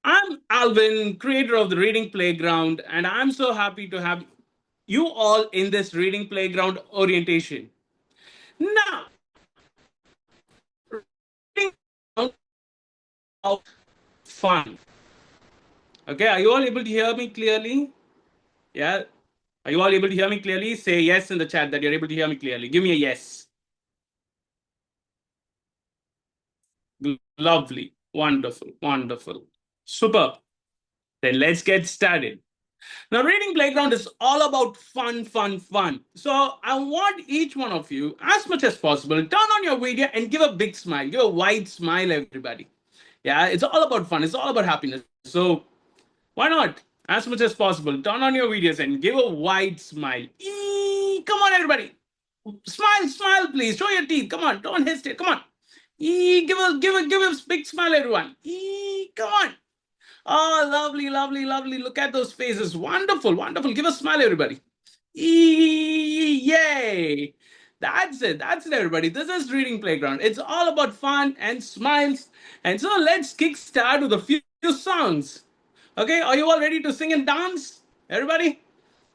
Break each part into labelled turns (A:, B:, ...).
A: I'm Alvin, creator of the Reading Playground, and I'm so happy to have you all in this Reading Playground orientation. Now, Reading Playground about fun. Okay, are you all able to hear me clearly? Yeah. Are you all able to hear me clearly? Say yes in the chat that you're able to hear me clearly. Give me a yes. Lovely. Wonderful. Wonderful. Superb. Then let's get started. Now, Reading Playground is all about fun, fun, fun. So, I want each one of you, as much as possible, turn on your video and give a big smile. Give a wide smile, everybody. Yeah, it's all about fun. It's all about happiness. So, why not? As much as possible, turn on your videos and give a wide smile. Come on, everybody. Smile, smile, please. Show your teeth. Come on. Don't hesitate. Come on. Give a big smile, everyone. Come on. Oh, lovely, lovely, lovely. Look at those faces. Wonderful, wonderful. Give a smile, everybody. Yay. That's it. That's it, everybody. This is Reading Playground. It's all about fun and smiles. And so let's kick start with a few songs. Okay, are you all ready to sing and dance? Everybody?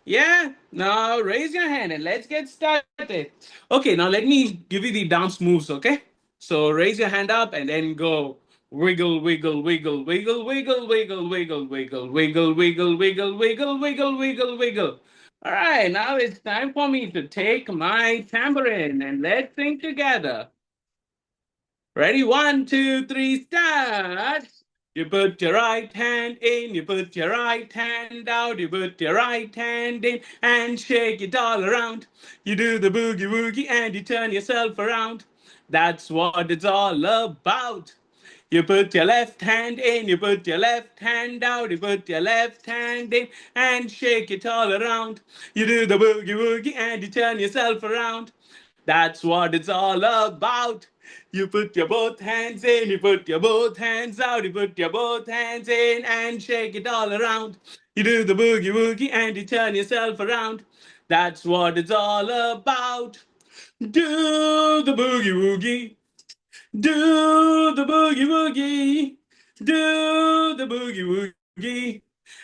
A: Yeah? Now raise your hand and let's get started. Okay, now let me give you the dance moves, okay? So raise your hand up and then go wiggle, wiggle, wiggle, wiggle, wiggle, wiggle, wiggle, wiggle, wiggle, wiggle, wiggle, wiggle, wiggle, wiggle, wiggle. All right, now it's time for me to take my tambourine and let's sing together. Ready? One, two, three, start. You put your right hand in, you put your right hand out, you put your right hand in and shake it all around. You do the boogie woogie and you turn yourself around. That's what it's all about. You put your left hand in, you put your left hand out, you put your left hand in and shake it all around. You do the boogie woogie and you turn yourself around. That's what it's all about. You put your both hands in, you put your both hands out, you put your both hands in and shake it all around. You do the boogie woogie and you turn yourself around. That's what it's all about. Do the boogie woogie. Do the boogie woogie. Do the boogie woogie.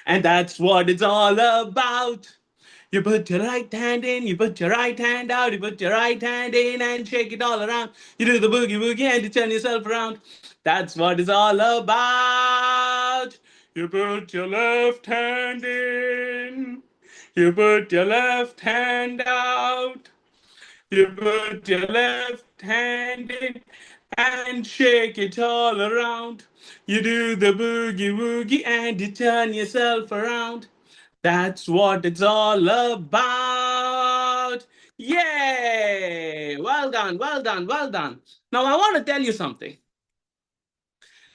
A: And that's what it's all about. You put your right hand in, you put your right hand out, you put your right hand in and shake it all around. You do the boogie woogie and you turn yourself around. That's what it's all about. You put your left hand in, you put your left hand out, you put your left hand in and shake it all around. You do the boogie woogie and you turn yourself around. That's what it's all about. Yay! Well done, well done, well done. Now, I want to tell you something.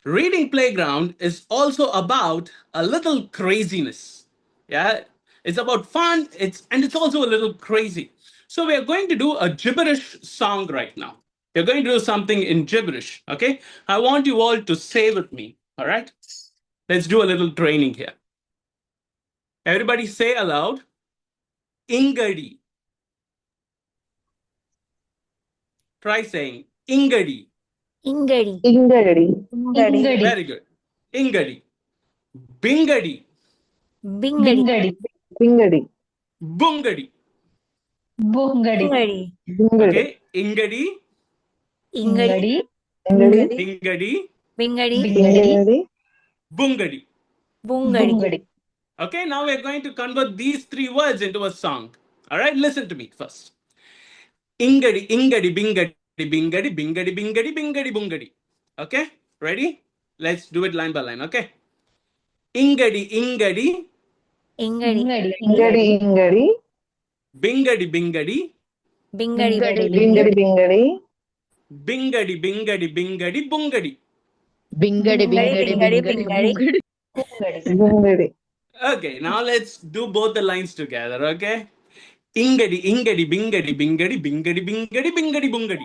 A: Reading Playground is also about a little craziness. Yeah, it's about fun. It's also a little crazy. So we are going to do a gibberish song right now. We're going to do something in gibberish. Okay, I want you all to say with me. All right, let's do a little training here. Everybody say aloud. Ingadi. Try saying Ingadi.
B: Ingadi.
C: Ingadi.
B: Ingadi.
A: Very good. Ingadi. Bingadi.
B: Bingadi.
C: Bingadi.
A: Bungadi.
B: Bungadi.
C: Bingadi.
A: Okay. Ingadi.
B: Ingadi.
C: Ingadi.
A: Ingadi.
B: Bingadi.
C: Ingadi.
A: Bungadi.
B: Bungadi.
A: Okay, now we're going to convert these three words into a song. All right, listen to me first. Ingadi, ingadi, bingadi, bingadi, bingadi, bingadi, bingadi, bungadi. Okay, ready? Let's do it line by line. Okay. Ingadi, ingadi,
B: Ingadi.
C: Ingadi. Ingadi.
A: bingadi, bingadi,
B: Bingadi.
C: Bingadi. Bingadi.
A: bingadi, bingadi, bingadi, bungadi.
B: Bingadi. Bingadi.
C: Bingadi.
A: Okay, now let's do both the lines together. Okay. Ingadi, ingadi, bingadi, bingadi, bingadi, bingadi, bingadi, bungadi.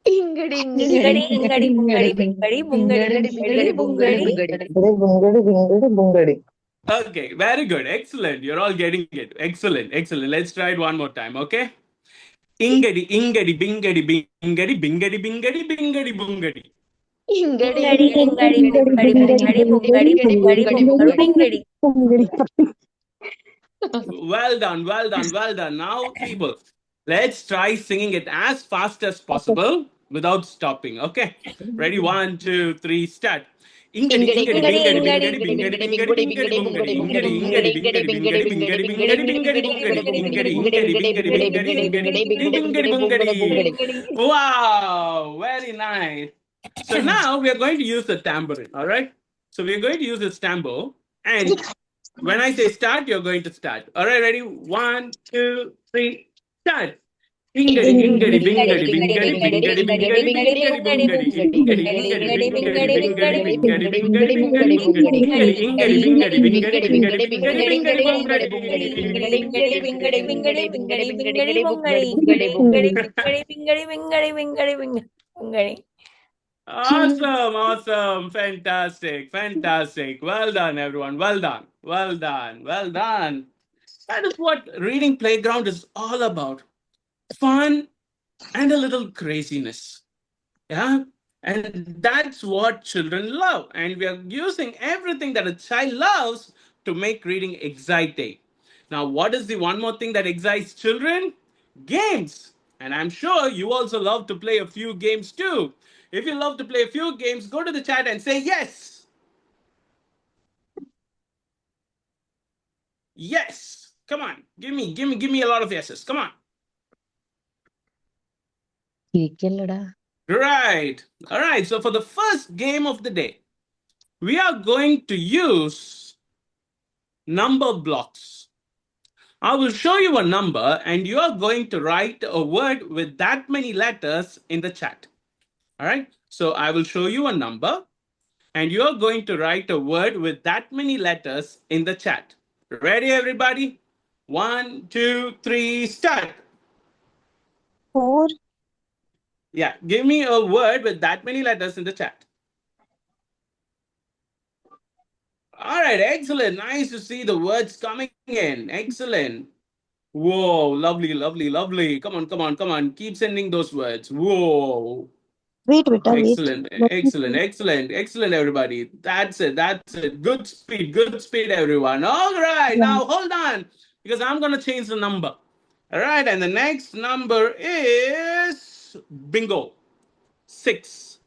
C: Ingadi.
B: Ingadi. Ingadi. Bungadi. Bingadi. Bungadi. Bungadi.
C: Bingadi. Bingadi. Bingadi.
A: Okay, very good. Excellent. You're all getting it. Excellent. Excellent. Let's try it one more time. Okay. Ingadi, ingadi, bingadi, bingadi, bingadi, bingadi, bingadi, bungadi.
C: Ingadi,
B: Ingadi, ingadi, bingadi, bingadi, bungadi, bungadi, bungaru, bingadi.
C: bungadi.
A: Well done, well done, well done. Now, people, let's try singing it as fast as possible without stopping. Okay, ready? One, two, three, start. Ingadi,
C: Ingadi,
A: ingadi,
B: Ingadi,
C: ingadi,
A: bingadi,
B: ingadi,
C: ingadi,
A: bingadi,
C: ingadi,
A: bingadi,
C: ingadi,
A: bingadi,
C: bingadi,
A: bingadi,
C: bingadi,
A: bungadi,
C: bungadi,
A: ingadi,
C: bungadi,
A: ingadi,
C: ingadi,
A: bingadi,
C: bingadi,
A: bingadi,
C: bingadi,
A: bingadi,
C: bingadi,
A: bingadi,
C: bingadi,
A: bingadi,
C: bingadi,
A: bungadi,
C: bingadi,
A: ingadi,
C: bingadi,
A: ingadi,
C: bingadi,
A: bingadi,
C: bingadi,
A: bingadi,
C: bingadi,
A: ingadi,
C: bingadi, bingadi,
A: bingadi,
C: bingadi, bungadi,
A: bungadi.
C: bungadi.
B: bingadi.
A: Wow, very nice. So now we are going to use the tambourine. All right. So we are going to use this tambour, and when I say start, you're going to start. All right, ready? One, two, three, start. Ingadi,
C: Ingadi,
A: ingadi,
C: ingadi,
B: Ingadi,
C: ingadi,
A: bingadi,
B: ingadi,
A: bingadi,
C: bingadi,
B: ingadi,
A: bingadi,
C: bingadi,
B: ingadi,
C: bingadi,
A: bingadi,
C: bingadi,
B: bingadi,
A: bingadi,
B: bungadi,
C: bungadi,
A: bungadi,
C: bungadi,
A: ingadi,
B: ingadi,
C: bungadi,
A: ingadi,
B: ingadi,
C: bungadi,
A: bingadi,
B: bingadi,
C: bungadi,
A: bingadi,
B: bingadi,
C: bungadi,
A: bingadi,
C: bungadi,
A: bingadi,
C: bungadi,
A: bingadi,
C: bungadi,
A: bingadi,
C: bungadi.
A: ingadi,
B: ingadi,
A: ingadi,
B: ingadi,
A: bingadi,
B: ingadi,
A: bingadi,
C: Ingadi,
A: bingadi,
C: bingadi,
A: bingadi,
C: bingadi,
A: bingadi,
C: bingadi,
B: bungadi,
C: bingadi,
A: bungadi.
C: bungadi,
B: ingadi,
C: bungadi,
B: ingadi,
C: bingadi,
B: bingadi,
C: bingadi,
B: bingadi,
C: bingadi,
B: bingadi,
C: bingadi, bingadi,
B: bingadi,
C: bingadi,
B: bungadi,
C: bungadi, bungadi,
B: ingadi, ingadi,
C: bungadi.
B: bingadi, bingadi, bingadi, bingadi, bungadi.
A: Awesome, awesome, fantastic, fantastic. Well done, everyone. Well done, well done, well done. That is what Reading Playground is all about. Fun and a little craziness. Yeah. And that's what children love. And we are using everything that a child loves to make reading exciting. Now, what is the one more thing that excites children? Games. And I'm sure you also love to play a few games too. If you love to play a few games, go to the chat and say yes. Yes. Come on. Give me a lot of yeses. Come on.
C: കേക്കല്ലടാ.
A: Right. All right. So for the first game of the day, we are going to use number blocks. I will show you a number and you are going to write a word with that many letters in the chat. All right. So I will show you a number and you are going to write a word with that many letters in the chat. Ready, everybody? One, two, three, start.
B: 4,
A: Yeah. Give me a word with that many letters in the chat. All right. Excellent. Nice to see the words coming in. Excellent. Whoa, lovely, lovely, lovely. Come on, come on, come on. Keep sending those words. Whoa.
B: wait, Vita, wait.
A: Excellent,
B: Let me
A: excellent,
B: see.
A: excellent, excellent, everybody. That's it, that's it. Good speed, everyone. All right,
B: Yeah.
A: now hold on because I'm going to change the number. All right, and the next number is bingo, 6.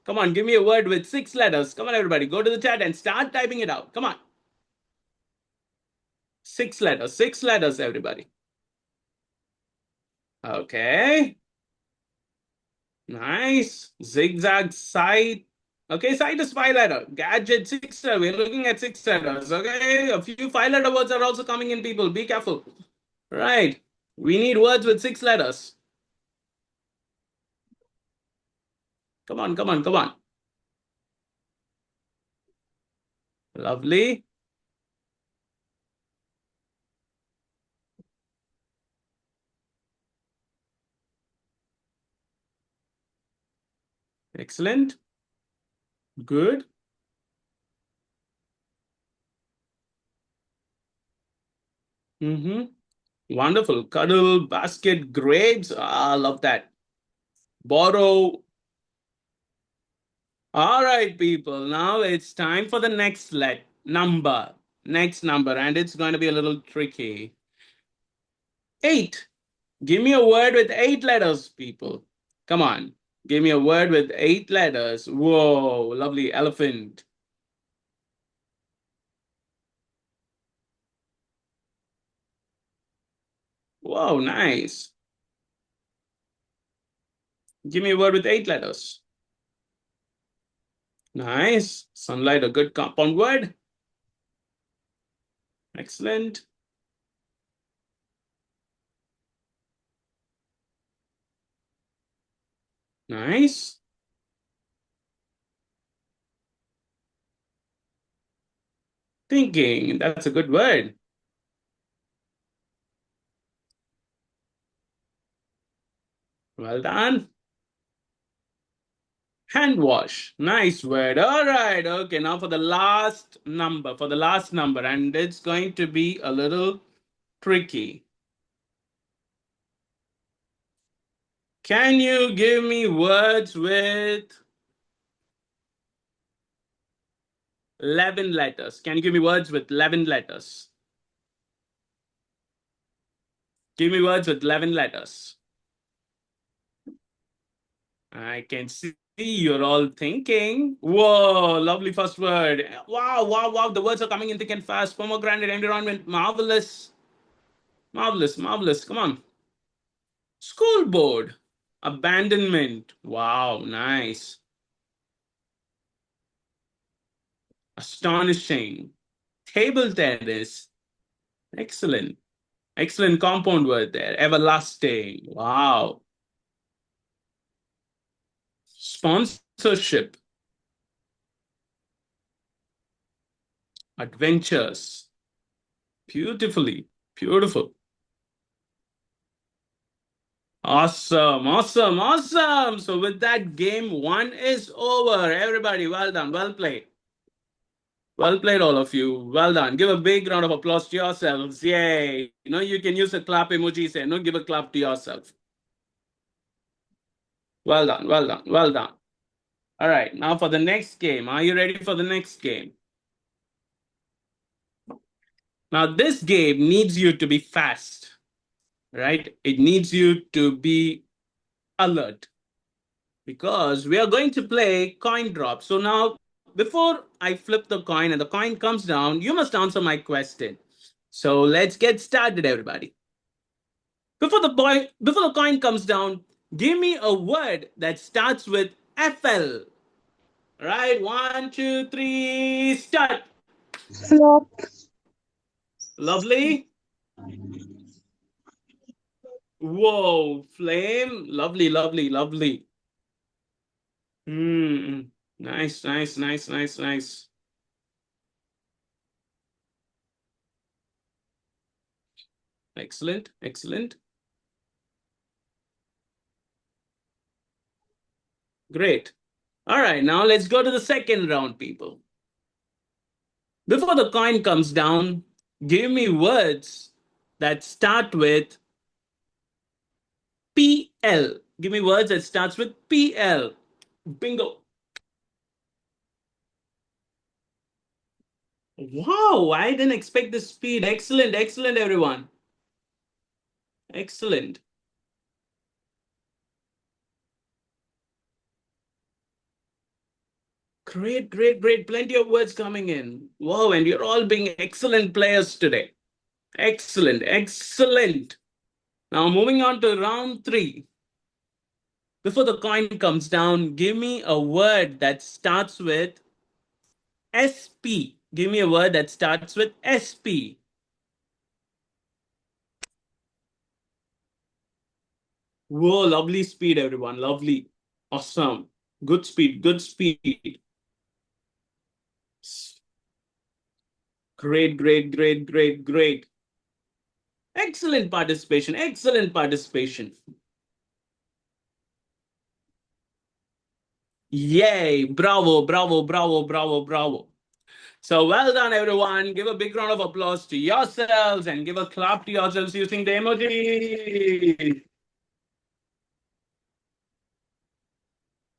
A: Come on, give me a word with 6 letters. Come on, everybody, go to the chat and start typing it out. Come on. 6 letters, everybody. Okay. Nice. Zigzag side. Okay, side is 5 letter. Gadget 6 letter. We're looking at 6 letters. Okay. A few 5 letter words are also coming in, people. Be careful. Right. We need words with 6 letters. Come on, come on, come on. Lovely. Excellent. Good. Mm-hmm. Wonderful. Cuddle, basket, grapes. Ah, love that. Borrow. All right, people. Now it's time for the next number. Next number, and it's going to be a little tricky. 8. Give me a word with 8 letters, people. Come on. Give me a word with 8 letters. Whoa, lovely elephant. Whoa, nice. Give me a word with 8 letters. Nice. Sunlight, a good compound word. Excellent. Nice. Thinking, that's a good word. Well done. Hand wash. Nice word. All right. Okay. Now for the last number. And it's going to be a little tricky. Can you give me words with 11 letters. Can you give me words with 11 letters? Give me words with 11 letters. I can see you're all thinking. Whoa, lovely first word. Wow, wow, wow. The words are coming in thick and fast. Pomegranate, environment, marvelous. Marvelous, marvelous. Come on. School board. Abandonment. Wow, nice. Astonishing. Table tennis. Excellent. Excellent compound word there. Everlasting. Wow. Sponsorship. Adventures. Beautifully. Beautiful. Awesome, awesome, awesome. So with that, game one is over. Everybody, well done, well played. Well played, all of you. Well done. Give a big round of applause to yourselves. Yay. You can use a clap emoji. Say, no, give a clap to yourself. Well done, well done, well done. All right, now for the next game. Are you ready for the next game? Now, this game needs you to be fast, right? It needs you to be alert because we are going to play coin drop. So now, before I flip the coin and the coin comes down, you must answer my question. So let's get started, everybody. Before the coin comes down, give me a word that starts with FL. Right? 1, 2, 3, start.
B: Flop.
A: Lovely. Whoa, flame. Lovely, lovely, lovely. Hmm. Nice, nice, nice, nice, nice. Excellent, excellent. Great. All right, now let's go to the second round, people. Before the coin comes down, give me words that start with PL. Give me words that starts with PL. Bingo. Wow, I didn't expect this speed. Excellent, excellent, everyone. Excellent. Great, great, great. Plenty of words coming in. Wow, and you're all being excellent players today. Excellent, excellent. Now, moving on to round three. Before the coin comes down, give me a word that starts with SP. Give me a word that starts with SP. Whoa, lovely speed, everyone. Lovely. Awesome. Good speed, good speed. Great, great, great, great, great. Excellent participation, excellent participation. Yay, bravo, bravo, bravo, bravo, bravo. So well done, everyone. Give a big round of applause to yourselves and give a clap to yourselves using the emoji.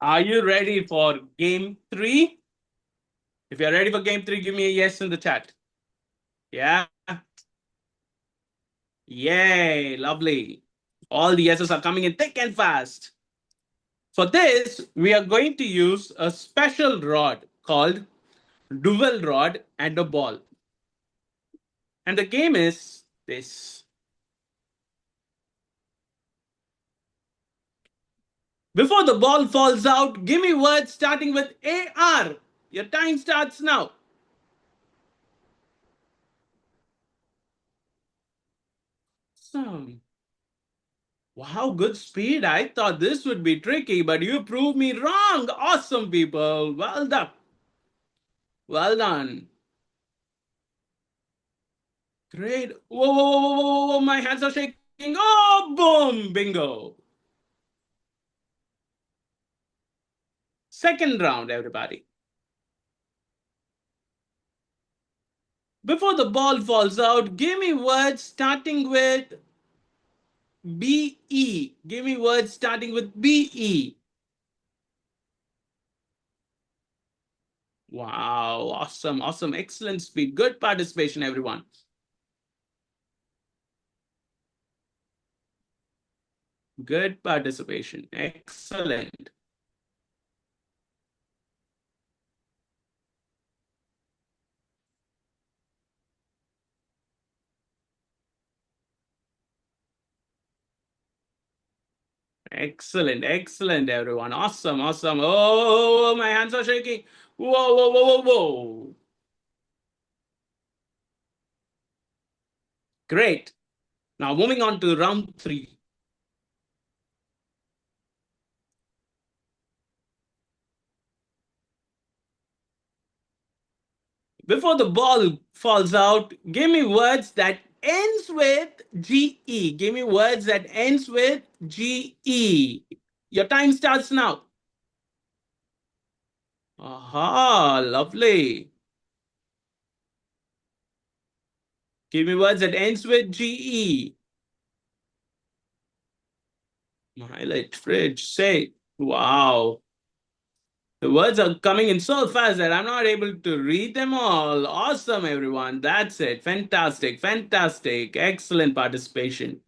A: Are you ready for game three? If you're ready for game three, give me a yes in the chat. Yeah. Yay, lovely. All the yeses are coming in thick and fast. For this, we are going to use a special rod called dual rod and a ball. And the game is this. Before the ball falls out, give me words starting with AR. Your time starts now. Awesome. Wow, good speed. I thought this would be tricky, but you proved me wrong. Awesome, people. Well done. Well done. Great. Whoa, whoa, whoa, whoa, whoa, whoa. My hands are shaking. Oh, boom. Bingo. Second round, everybody. Before the ball falls out, give me words starting with BE. Give me words starting with BE. Wow, awesome, awesome, excellent speed. Good participation, everyone. Good participation. Excellent. Excellent, excellent, everyone. Awesome, awesome. Oh, my hands are shaking. Whoa, whoa, whoa, whoa, whoa. Great. Now, moving on to round 3. Before the ball falls out, give me words that ends with GE. Give me words that ends with GE. Your time starts now. Aha, lovely. Give me words that ends with GE. Highlight, fridge, say. Wow. The words are coming in so fast that I'm not able to read them all. Awesome, everyone. That's it. Fantastic. Fantastic. Excellent participation.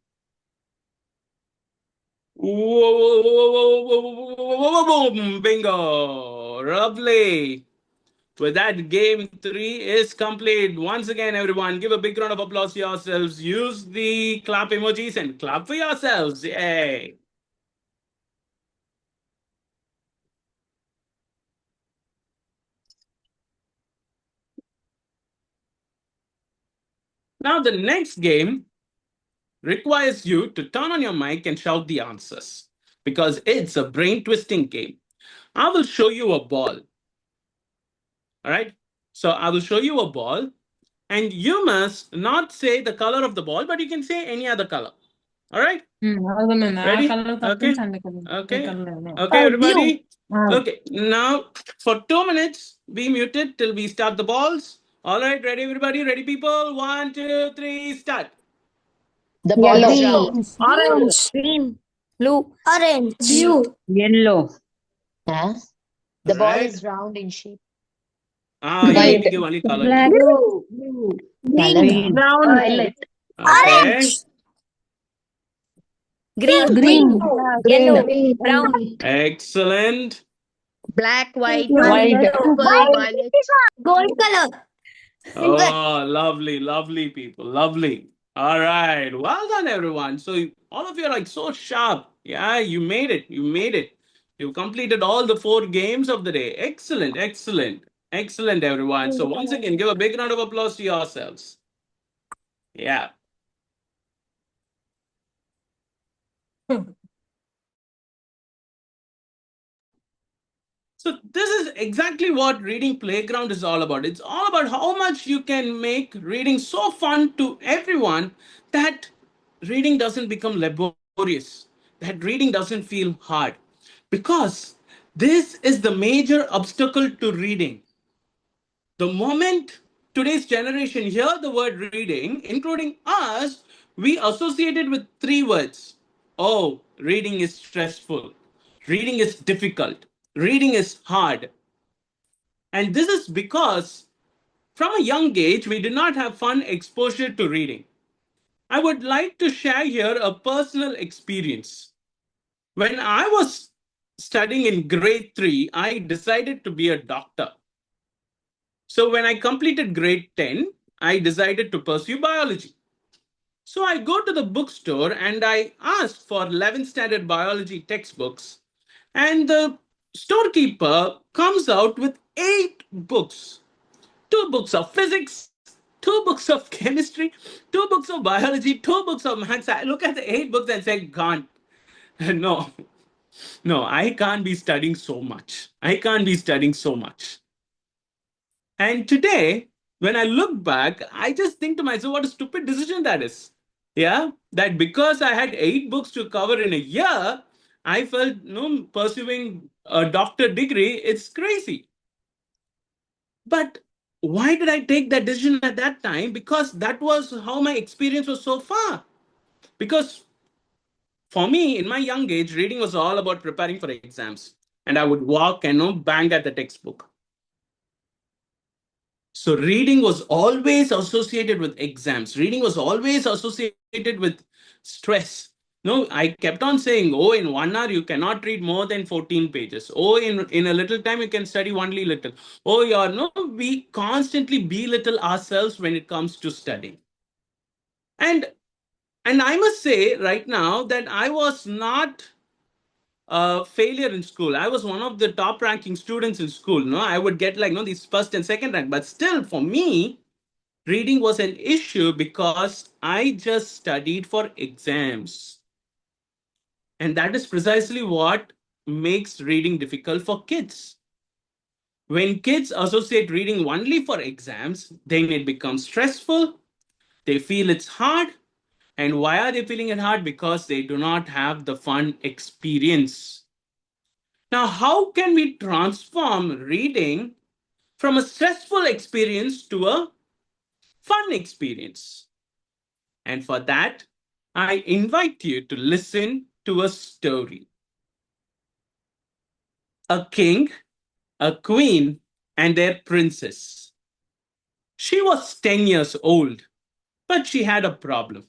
A: Whoa, bingo. Lovely. With that, game 3 is complete. Once again, everyone, give a big round of applause to yourselves. Use the clap emojis and clap for yourselves. Yay. Now, the next game requires you to turn on your mic and shout the answers because it's a brain twisting game. I will show you a ball. All right. So I will show you a ball, and you must not say the color of the ball, but you can say any other color. All right. Ready? Okay. Okay. Okay,
B: Blue.
A: everybody. Okay. Now, for 2 minutes, be muted till we start the balls. All right. Ready, everybody? Ready, people? 1, 2, 3, start.
C: The ball is
B: Yellow.
C: round.
B: Orange. Green. Blue. Orange. Blue.
D: Yellow.
C: Huh? The ball
A: Right.
C: is round in shape.
A: You need
B: White.
A: to give only color.
D: Black.
B: Blue.
C: Color.
B: Brown. Violet.
A: Okay.
B: Orange. Green.
D: Green.
B: Yellow. Brown.
A: Excellent.
D: Black, white,
B: White.
D: purple, violet.
B: Gold color.
A: Oh, lovely, lovely people. Lovely. All right. Well done, everyone. So, all of you are like so sharp. Yeah, you made it. You made it. You completed all the 4 games of the day. Excellent, excellent, excellent, everyone. So, once again, give a big round of applause to yourselves. Yeah. So this is exactly what Reading Playground is all about. It's all about how much you can make reading so fun to everyone that reading doesn't become laborious, that reading doesn't feel hard. Because this is the major obstacle to reading. The moment today's generation hear the word reading, including us, we associate it with 3 words. Oh, reading is stressful. Reading is difficult. Reading is hard. And this is because from a young age, we did not have fun exposure to reading. I would like to share here a personal experience. When I was studying in grade 3, I decided to be a doctor. So when I completed grade 10, I decided to pursue biology. So I go to the bookstore and I asked for 11th standard biology textbooks. And the storekeeper comes out with 8 books, 2 books of physics, 2 books of chemistry, 2 books of biology, 2 books of maths. I look at the 8 books and say, "Gone." No, no, I can't be studying so much. I can't be studying so much. And today, when I look back, I just think to myself, what a stupid decision that is. Yeah, that because I had 8 books to cover in a year, I felt no pursuing a doctor degree. It's crazy. But why did I take that decision at that time? Because that was how my experience was so far. Because for me, in my young age, reading was all about preparing for exams. And I would walk and bang at the textbook. So reading was always associated with exams. Reading was always associated with stress. No, I kept on saying, oh, in 1 hour you cannot read more than 14 pages. Oh, in a little time you can study only little. Oh, you're no, we constantly belittle ourselves when it comes to studying. And I must say right now that I was not a failure in school. I was one of the top ranking students in school. No, I would get like no these first and second rank, but still for me, reading was an issue because I just studied for exams. And that is precisely what makes reading difficult for kids. When kids associate reading only for exams, then it becomes stressful. They feel it's hard. And why are they feeling it hard? Because they do not have the fun experience. Now, how can we transform reading from a stressful experience to a fun experience? And for that, I invite you to listen to a story. A king, a queen, and their princess. She was 10 years old, but she had a problem.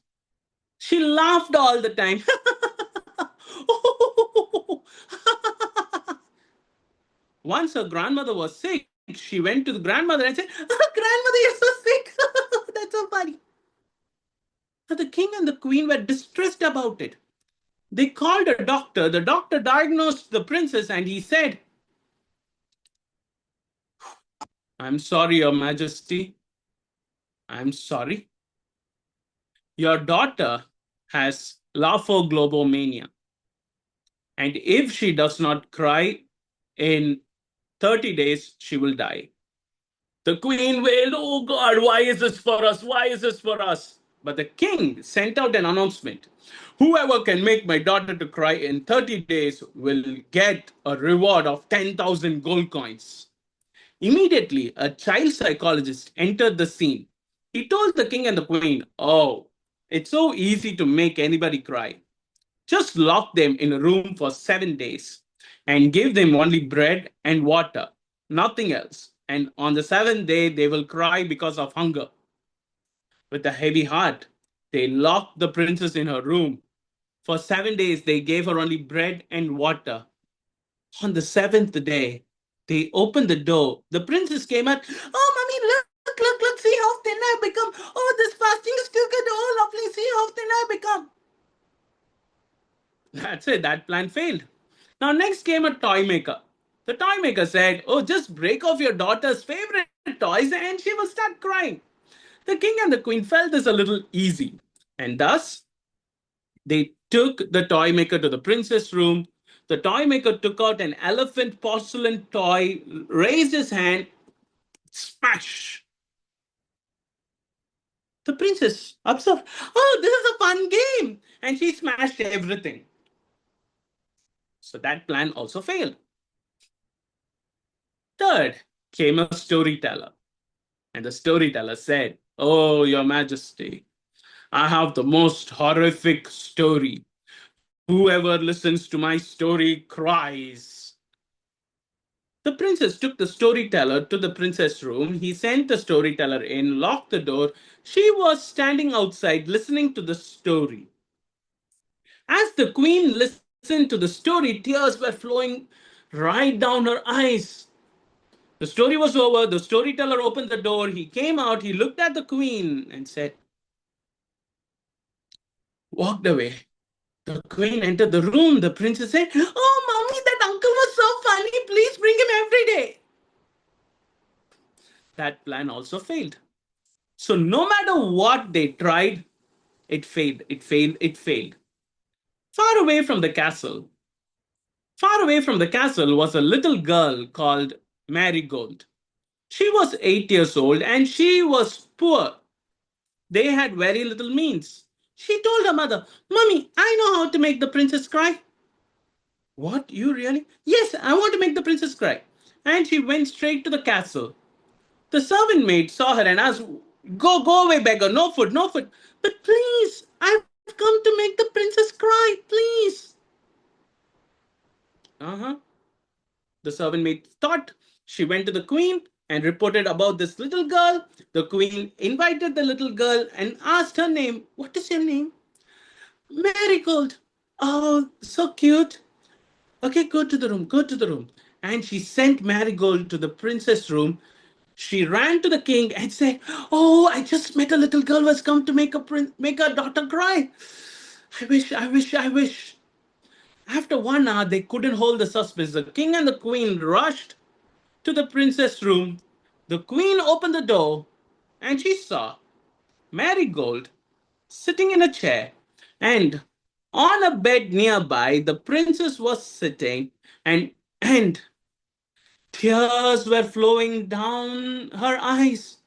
A: She laughed all the time. Once her grandmother was sick, she went to the grandmother and said, oh, Grandmother, you're so sick. That's so funny. But the king and the queen were distressed about it. They called a doctor. The doctor diagnosed the princess and he said, I'm sorry, Your Majesty. I'm sorry. Your daughter has laphoglobomania. And if she does not cry in 30 days, she will die. The queen wailed, oh God, why is this for us? Why is this for us? But the king sent out an announcement. Whoever can make my daughter to cry in 30 days will get a reward of 10,000 gold coins. Immediately, a child psychologist entered the scene. He told the king and the queen, oh, it's so easy to make anybody cry. Just lock them in a room for 7 days and give them only bread and water, nothing else. And on the seventh day, they will cry because of hunger. With a heavy heart, they locked the princess in her room. For 7 days, they gave her only bread and water. On the seventh day, they opened the door. The princess came out. Oh, mommy, look, see how thin I've become. Oh, this fasting is too good. Oh, lovely, see how thin I've become. That's it, that plan failed. Now, next came a toy maker. The toy maker said, oh, just break off your daughter's favorite toys and she will start crying. The king and the queen felt this a little easy, and thus they took the toy maker to the princess' room. The toy maker took out an elephant porcelain toy, raised his hand, smash. The princess observed, oh, this is a fun game. And she smashed everything. So that plan also failed. Third came a storyteller. And the storyteller said, oh, Your Majesty, I have the most horrific story. Whoever listens to my story cries. The princess took the storyteller to the princess' room. He sent the storyteller in, locked the door. She was standing outside listening to the story. As the queen listened to the story, tears were flowing right down her eyes. The story was over. The storyteller opened the door. He came out. He looked at the queen and said, walked away. The queen entered the room. The princess said, oh, mommy, that uncle was so funny. Please bring him every day. That plan also failed. So no matter what they tried, it failed, it failed, it failed. Far away from the castle, far away from the castle was a little girl called Marigold. She was 8 years old and she was poor. They had very little means. She told her mother, Mommy, I know how to make the princess cry. What, you really? Yes, I want to make the princess cry. And she went straight to the castle. The servant maid saw her and asked, go away, beggar, no food, no food. But please, I've come to make the princess cry, please. The servant maid thought. She went to the queen. and reported about this little girl. The queen invited the little girl and asked her name. What is your name? Marigold. Oh, so cute. Okay, go to the room, go to the room. And she sent Marigold to the princess room. She ran to the king and said, "Oh, I just met a little girl who has come to make her daughter cry. I wish, I wish, I wish." After 1 hour, they couldn't hold the suspense. The king and the queen rushed to the princess room. The queen opened the door and she saw Marigold sitting in a chair, and on a bed nearby, the princess was sitting, and tears were flowing down her eyes.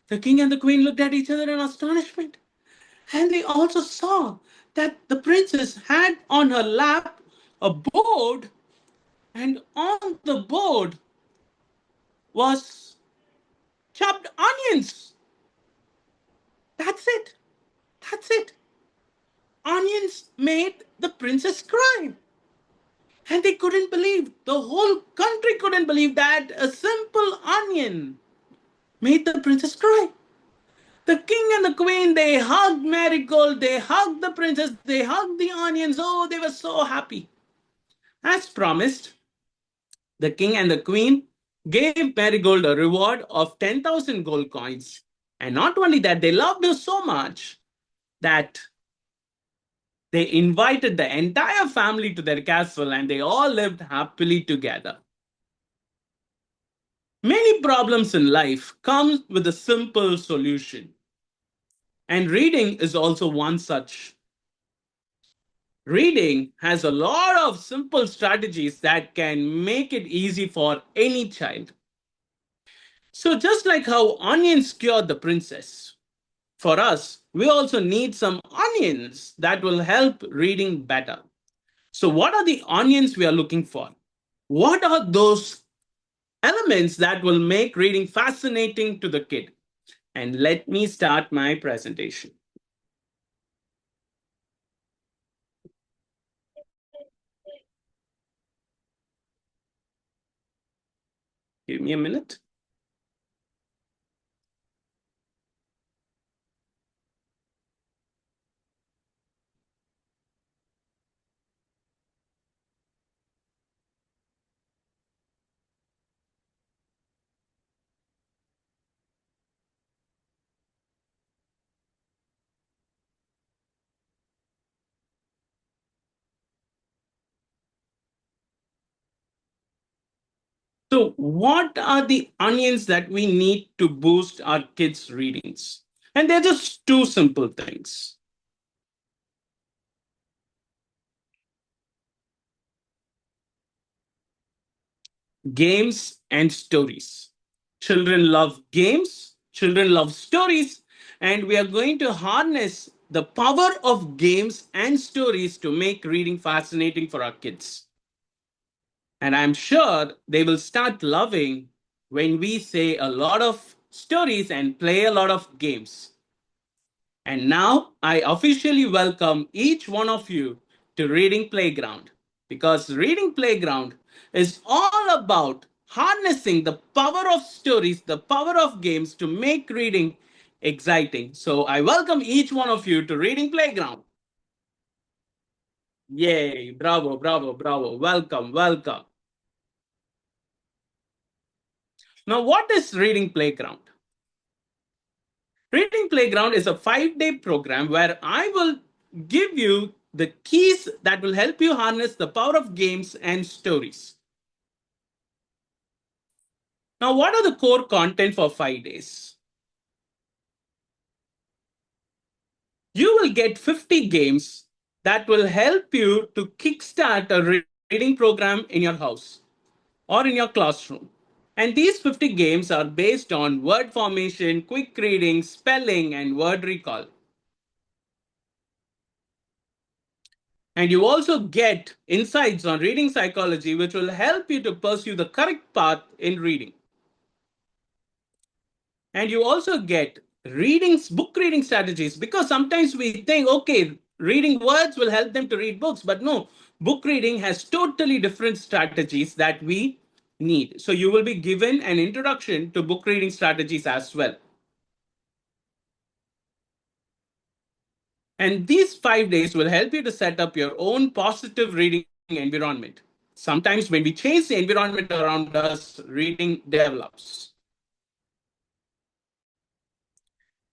A: The king and the queen looked at each other in astonishment, and they also saw that the princess had on her lap a board, and on the board was chopped onions. That's it. That's it. Onions made the princess cry. And they couldn't believe, the whole country couldn't believe that a simple onion made the princess cry. The king and the queen, they hugged Marigold, they hugged the princess, they hugged the onions. Oh, they were so happy. As promised, the king and the queen gave Marigold a reward of 10,000 gold coins. And not only that, they loved her so much that they invited the entire family to their castle and they all lived happily together. Many problems in life come with a simple solution. And reading is also one such. Reading has a lot of simple strategies that can make it easy for any child. So, just like how onions cured the princess, for us, we also need some onions that will help reading better. So, what are the onions we are looking for? What are those elements that will make reading fascinating to the kid? And let me start my presentation. Give me a minute. So, what are the onions that we need to boost our kids' readings? And they're just two simple things. Games and stories. Children love games, children love stories, and we are going to harness the power of games and stories to make reading fascinating for our kids. And I'm sure they will start loving when we say a lot of stories and play a lot of games. And now I officially welcome each one of you to Reading Playground, because Reading Playground is all about harnessing the power of stories, the power of games to make reading exciting. So I welcome each one of you to Reading Playground. Yay, bravo, bravo, bravo. Welcome, welcome. Now, what is Reading Playground? Reading Playground is a 5-day program where I will give you the keys that will help you harness the power of games and stories. Now, what are the core content for 5 days? You will get 50 games that will help you to kickstart a reading program in your house or in your classroom. And these 50 games are based on word formation, quick reading, spelling, and word recall. And you also get insights on reading psychology, which will help you to pursue the correct path in reading. And you also get book reading strategies, because sometimes we think, okay, reading words will help them to read books, but no, book reading has totally different strategies that we need. So you will be given an introduction to book reading strategies as well. And these 5 days will help you to set up your own positive reading environment. Sometimes when we change the environment around us, reading develops.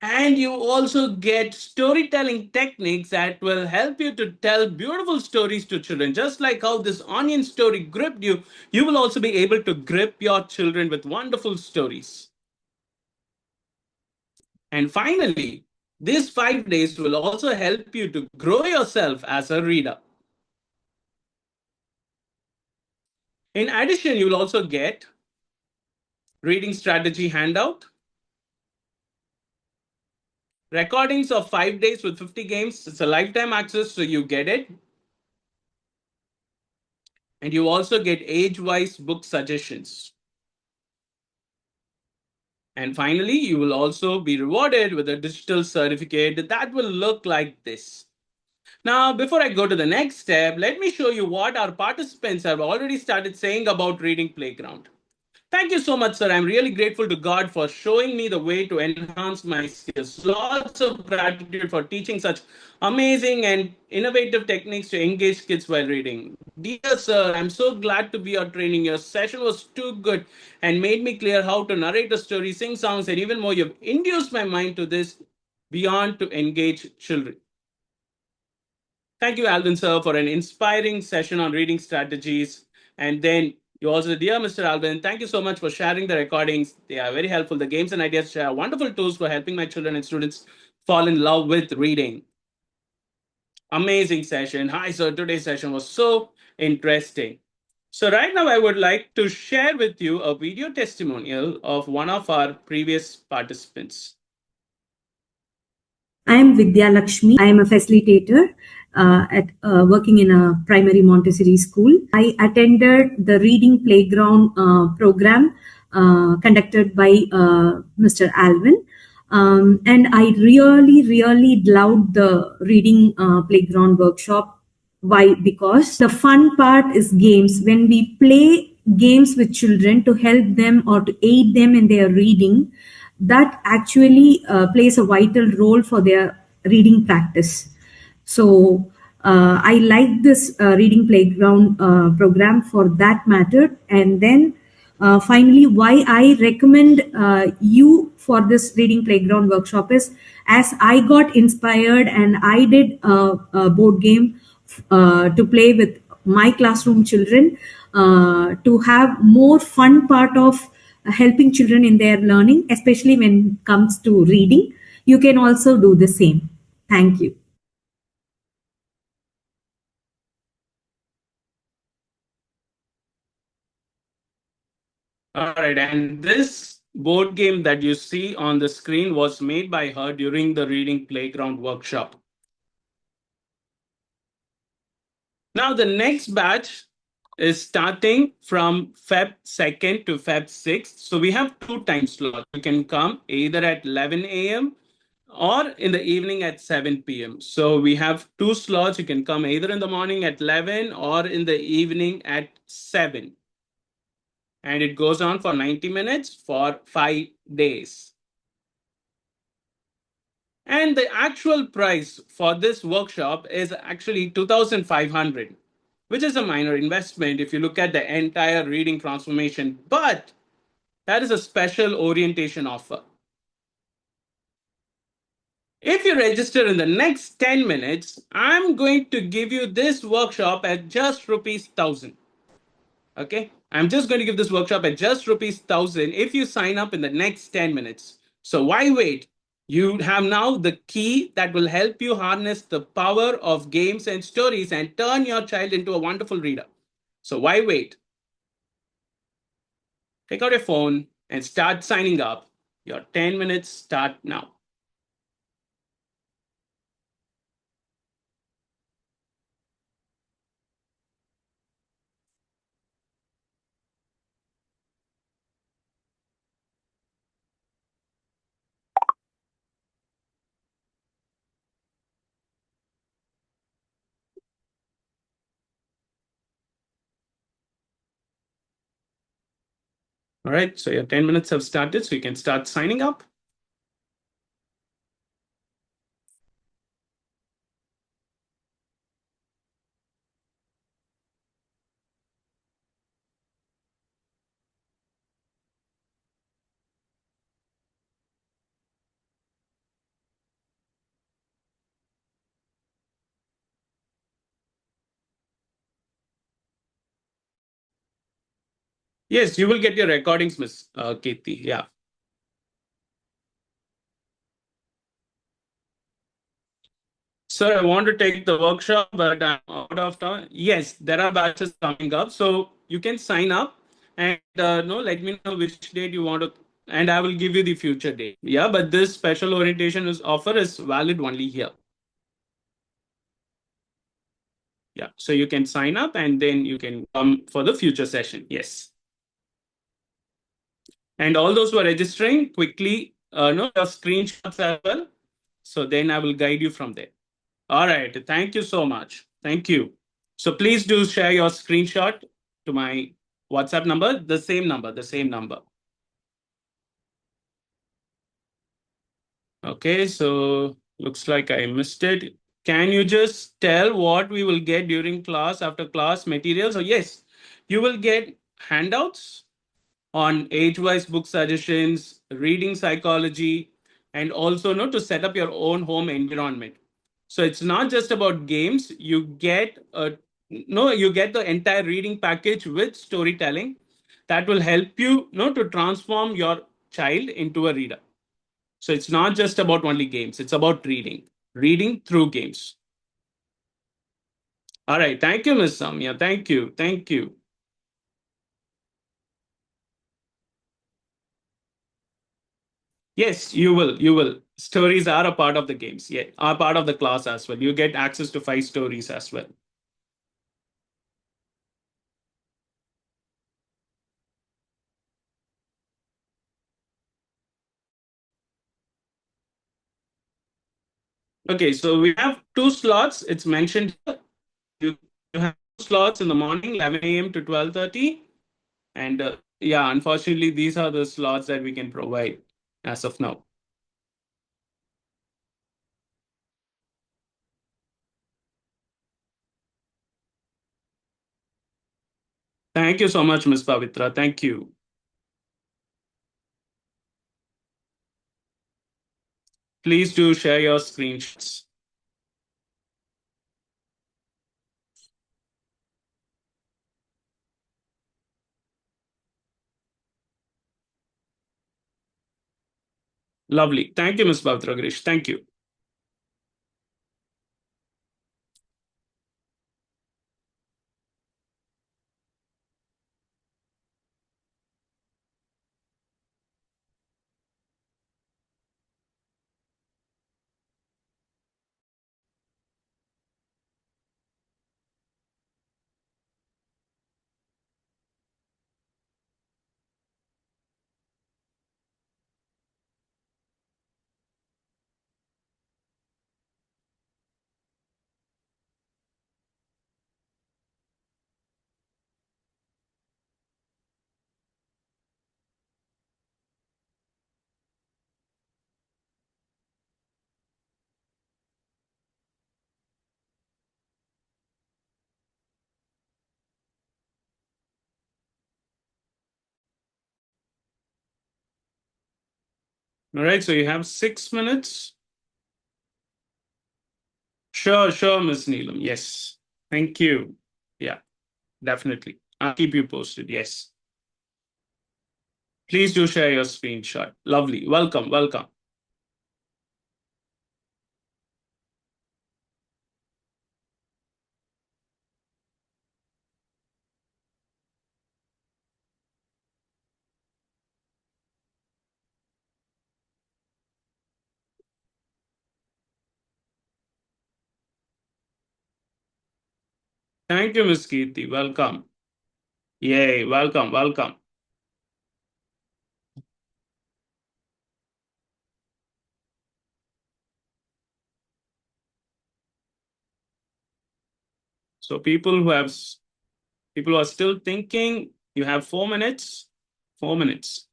A: And you also get storytelling techniques that will help you to tell beautiful stories to children. Just like how this onion story gripped you, you will also be able to grip your children with wonderful stories. And finally, these 5 days will also help you to grow yourself as a reader. In addition, you will also get reading strategy handout, recordings of 5 days with 50 games. It's a lifetime access, so you get it. And you also get age wise book suggestions. And finally, you will also be rewarded with a digital certificate that will look like this. Now, before I go to the next step, let me show you what our participants have already started saying about Reading Playground. Thank you so much, sir. I'm really grateful to God for showing me the way to enhance my skills. Lots of gratitude for teaching such amazing and innovative techniques to engage kids while reading. Dear sir, I'm so glad to be your training. Your session was too good and made me clear how to narrate a story, sing songs, and even more. You've induced my mind to this beyond to engage children. Thank you, Alvin, sir, for an inspiring session on reading strategies. And then you also, dear Mr. Alvin, thank you so much for sharing the recordings. They are very helpful. The games and ideas share wonderful tools for helping my children and students fall in love with reading. Amazing session. Hi, sir. Today's session was so interesting. So, right now, I would like to share with you a video testimonial of one of our previous participants.
E: I am Vidya Lakshmi. I am a facilitator at working in a primary Montessori school. I attended the reading playground program conducted by Mr. Alvin. And I really loved the reading playground workshop. Why? Because the fun part is games. When we play games with children to help them or to aid them in their reading, that actually plays a vital role for their reading practice. So I like this reading playground program for that matter. And then finally, why I recommend you for this reading playground workshop is as I got inspired and I did a board game to play with my classroom children to have more fun part of helping children in their learning, especially when it comes to reading. You can also do the same. Thank you.
A: All right, and this board game that you see on the screen was made by her during the Reading Playground workshop. Now, the next batch is starting from Feb 2nd to Feb 6th. So we have two time slots. You can come either at 11 a.m. or in the evening at 7 p.m. So we have two slots. You can come either in the morning at 11 or in the evening at 7. And it goes on for 90 minutes for 5 days. And the actual price for this workshop is actually 2,500, which is a minor investment if you look at the entire reading transformation. But that is a special orientation offer. If you register in the next 10 minutes, I'm going to give you this workshop at just rupees 1,000. Okay, I'm just going to give this workshop at just rupees 1,000 if you sign up in the next 10 minutes. So why wait? You have now the key that will help you harness the power of games and stories and turn your child into a wonderful reader. So why wait? Take out your phone and start signing up. Your 10 minutes start now. All right, so your 10 minutes have started, so you can start signing up. Yes, you will get your recordings, Miss Kirti. Yeah. Sir, I want to take the workshop, but I'm out of time. Yes, there are batches coming up, so you can sign up and no, let me know which date you want to, and I will give you the future date. Yeah, but this special orientation is offer is valid only here. Yeah, so you can sign up and then you can come for the future session. Yes. And all those who are registering, quickly know your screenshots as well. So then I will guide you from there. All right. Thank you so much. Thank you. So please do share your screenshot to my WhatsApp number, the same number, the same number. Okay, so looks like I missed it. Can you just tell what we will get during class, after class materials? So yes, you will get handouts on age-wise book suggestions, reading psychology, and also to set up your own home environment. So it's not just about games. You get you get the entire reading package with storytelling that will help you to transform your child into a reader. So it's not just about only games. It's about reading through games. All right. Thank you, Miss Samya. Thank you. Thank you. Yes, you will. You will. Stories are a part of the games. Yeah, are part of the class as well. You get access to 5 stories as well. Okay, so we have 2 slots. It's mentioned here. You have 2 slots in the morning, 11 a.m. to 12:30, and yeah, unfortunately, these are the slots that we can provide as of now. Thank you so much, Ms. Pavitra. Thank you. Please do share your screenshots. Lovely. Thank you, Ms. Pavitra Girish. Thank you. All right, so you have 6 minutes. Sure, Ms. Neelam. Yes. Thank you. Yeah, definitely. I'll keep you posted. Yes. Please do share your screenshot. Lovely. Welcome, welcome. Thank you, Ms. Kirti. Welcome. Yay, welcome, welcome. So people who are still thinking, you have 4 minutes. 4 minutes.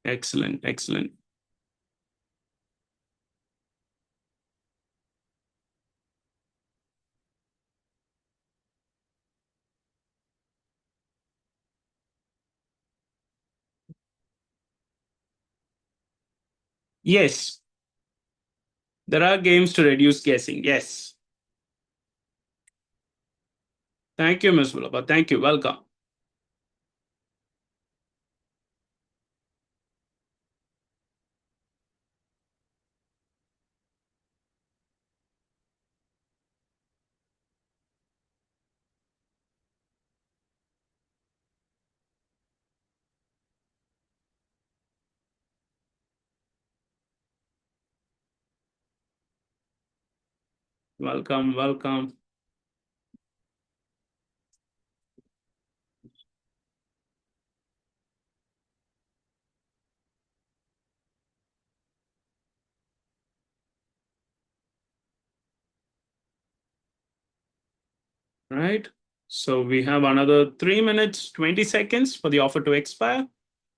A: Excellent, excellent. Yes, there are games to reduce guessing. Yes. Thank you, Ms. Vulapa. Thank you. Welcome. Welcome, welcome. Right. So we have another 3 minutes, 20 seconds for the offer to expire.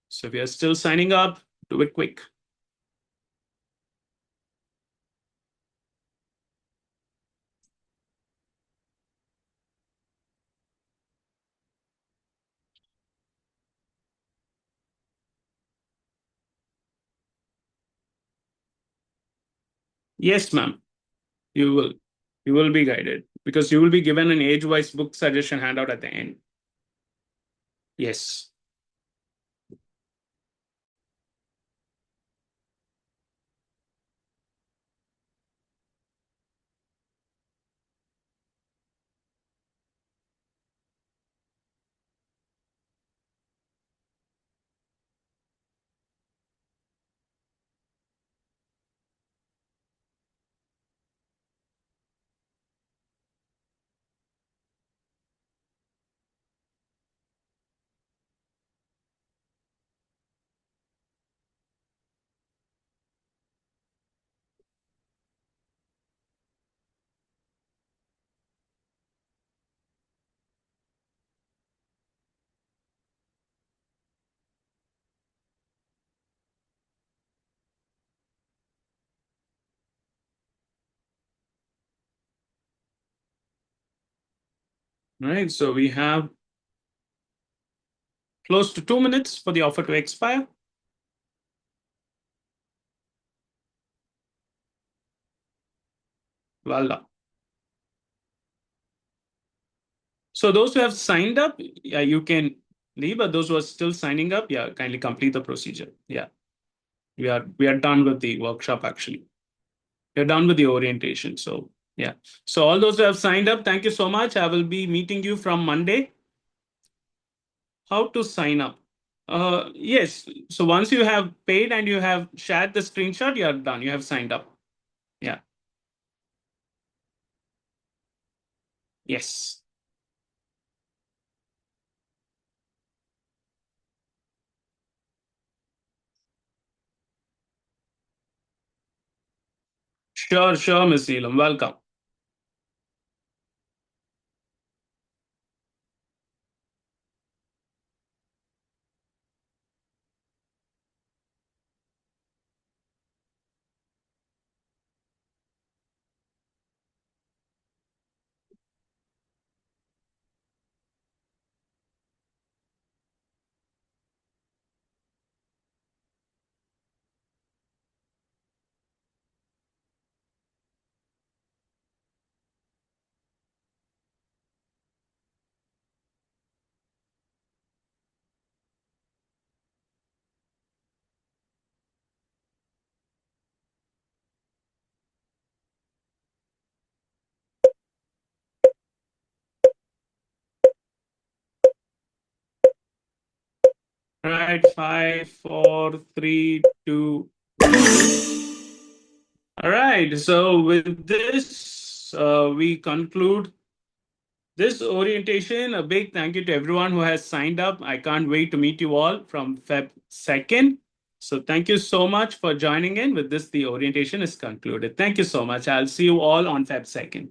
A: So if you're still signing up, do it quick. Yes, ma'am. You will. You will be guided because you will be given an age-wise book suggestion handout at the end. Yes. Right. So we have close to 2 minutes for the offer to expire. Well done. So those who have signed up, yeah, you can leave, but those who are still signing up, yeah, kindly complete the procedure. Yeah. We are done with the workshop actually. We're done with the orientation. So yeah. So all those who have signed up, thank you so much. I will be meeting you from Monday. How to sign up? Yes. So once you have paid and you have shared the screenshot, you are done. You have signed up. Yeah. Yes. Sure, Ms. Neelam. Welcome. Right. 5, 4, 3, 2. All right. So with this, we conclude this orientation. A big thank you to everyone who has signed up. I can't wait to meet you all from Feb 2nd. So thank you so much for joining in. With this, the orientation is concluded. Thank you so much. I'll see you all on Feb 2nd.